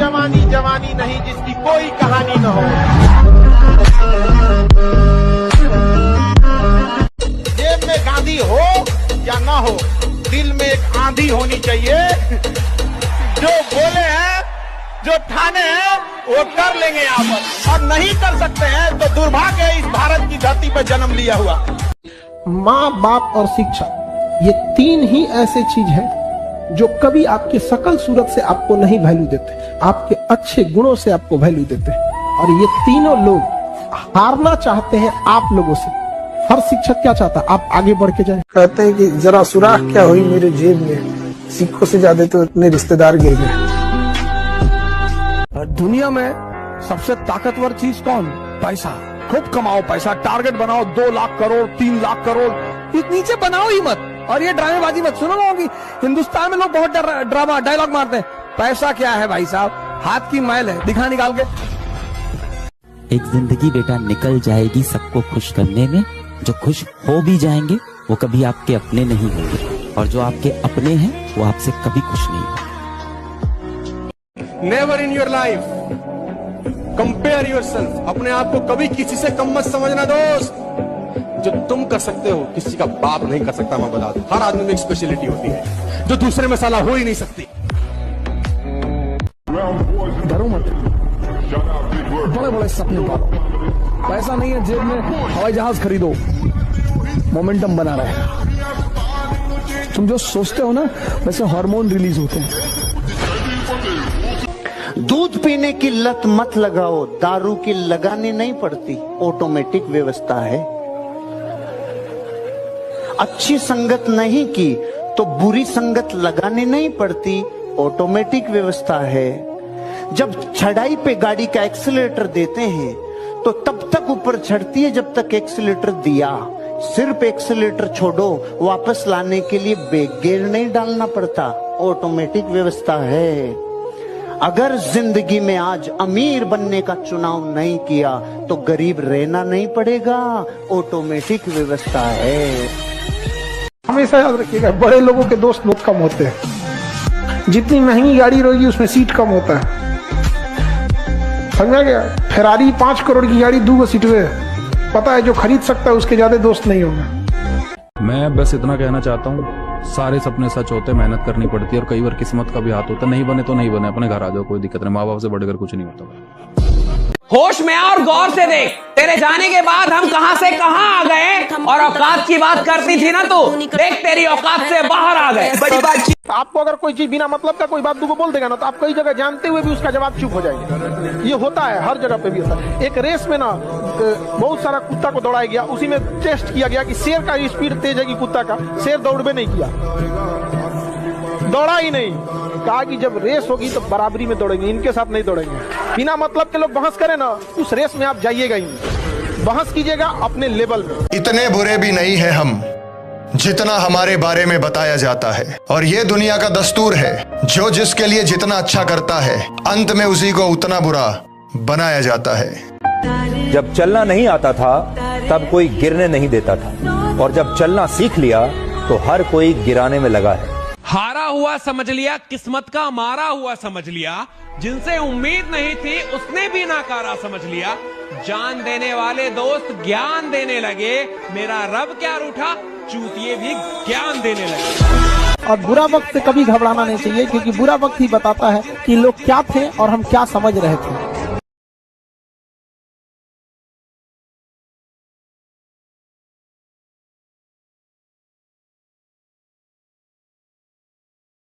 जवानी जवानी नहीं जिसकी कोई कहानी न हो। जेब में गांधी हो या ना हो, दिल में एक आंधी होनी चाहिए। जो बोले हैं, जो ठाने हैं, वो कर लेंगे यहाँ पर, और नहीं कर सकते हैं तो दुर्भाग्य है इस भारत की धरती पर जन्म लिया हुआ। माँ बाप और शिक्षा, ये तीन ही ऐसे चीज है जो कभी आपके सकल सूरत से आपको नहीं वैल्यू देते, आपके अच्छे गुणों से आपको वैल्यू देते हैं। और ये तीनों लोग हारना चाहते हैं आप लोगों से। हर शिक्षक क्या चाहता है, आप आगे बढ़ के जाए। कहते हैं कि जरा सुराख क्या हुई मेरे जेब में, सिक्कों से ज्यादा तो अपने रिश्तेदार गिर गए। दुनिया में सबसे ताकतवर चीज कौन? पैसा। खूब कमाओ पैसा, टारगेट बनाओ 2 लाख करोड़ 3 लाख करोड़, नीचे बनाओ ही मत। और ये ड्रामेबाजी मत सुनो लोगों की। हिंदुस्तान में लोग बहुत ड्रामा डायलॉग मारते हैं। पैसा क्या है भाई साहब, हाथ की मैल है, दिखा निकाल के। एक जिंदगी बेटा निकल जाएगी सबको खुश करने में। जो खुश हो भी जाएंगे वो कभी आपके अपने नहीं होंगे, और जो आपके अपने हैं वो आपसे कभी खुश नहीं होंगे। Never in your life compare yourself. अपने आप को कभी किसी से कम मत समझना दोस्त। जो तुम कर सकते हो किसी का बाप नहीं कर सकता। मैं बता दूं, हर आदमी में एक स्पेशलिटी होती है जो दूसरे में साला हो ही नहीं सकती। डरो मत, बड़े बड़े सपने पालो। पैसा नहीं है जेब में, हवाई जहाज खरीदो, मोमेंटम बना रहे। तुम जो सोचते हो ना वैसे हार्मोन रिलीज होते हैं। दूध पीने की लत मत लगाओ, दारू की लगानी नहीं पड़ती, ऑटोमेटिक व्यवस्था है। अच्छी संगत नहीं की तो बुरी संगत लगानी नहीं पड़ती, ऑटोमेटिक व्यवस्था है। जब चढ़ाई पे गाड़ी का एक्सीलरेटर देते हैं तो तब तक ऊपर चढ़ती है जब तक एक्सीलरेटर दिया। सिर्फ एक्सीलरेटर छोड़ो, वापस लाने के लिए ब्रेक गियर नहीं डालना पड़ता, ऑटोमेटिक व्यवस्था है। अगर जिंदगी में आज अमीर बनने का चुनाव नहीं किया तो गरीब रहना नहीं पड़ेगा, ऑटोमेटिक व्यवस्था है। हमेशा याद रखिएगा, बड़े लोगों के दोस्त बहुत कम होते हैं। जितनी महंगी गाड़ी रहेगी उसमें सीट कम होता है, समझा गया। फेरारी 5 करोड़ की गाड़ी 2 सीट में, पता है जो खरीद सकता है उसके ज्यादा दोस्त नहीं होंगे। मैं बस इतना कहना चाहता हूँ, सारे सपने सच होते, मेहनत करनी पड़ती है, और कई बार किस्मत का भी हाथ होता है। नहीं बने तो नहीं बने, अपने घर आ जाओ, कोई दिक्कत नहीं। माँ बाप से बढ़कर कुछ नहीं होता। होश में आ और गौर से देख, तेरे जाने के बाद हम कहां से कहां आ गए। और औकात की बात करती थी ना तू, देख तेरी औकात से बाहर आ गए। बड़ी बात। आपको अगर कोई चीज बिना मतलब का कोई बात को बोल देगा ना तो आप कई जगह जानते हुए भी उसका जवाब चुप हो जाएंगे। ये होता है, हर जगह पे भी होता है। एक रेस में ना बहुत सारा कुत्ता को दौड़ाया गया, उसी में टेस्ट किया गया कि शेर का स्पीड तेज है कि कुत्ता का। शेर दौड़बे नहीं किया, दौड़ा ही नहीं। कहा कि जब रेस होगी तो बराबरी में दौड़ेंगे, इनके साथ नहीं दौड़ेंगे। बिना मतलब के लोग बहस करें ना, उस रेस में आप जाइएगा ही नहीं। बहस कीजिएगा अपने लेवल में। इतने बुरे भी नहीं है हम जितना हमारे बारे में बताया जाता है, और ये दुनिया का दस्तूर है, जो जिसके लिए जितना अच्छा करता है अंत में उसी को उतना बुरा बनाया जाता है। जब चलना नहीं आता था तब कोई गिरने नहीं देता था, और जब चलना सीख लिया तो हर कोई गिराने में लगा है। हारा हुआ समझ लिया, किस्मत का मारा हुआ समझ लिया, जिनसे उम्मीद नहीं थी उसने भी नाकारा समझ लिया। जान देने वाले दोस्त ज्ञान देने लगे, मेरा रब क्या रूठा, चूतिए भी ज्ञान देने लगे। और बुरा वक्त से कभी घबराना नहीं चाहिए, क्योंकि बुरा वक्त ही बताता है कि लोग क्या थे और हम क्या समझ रहे थे।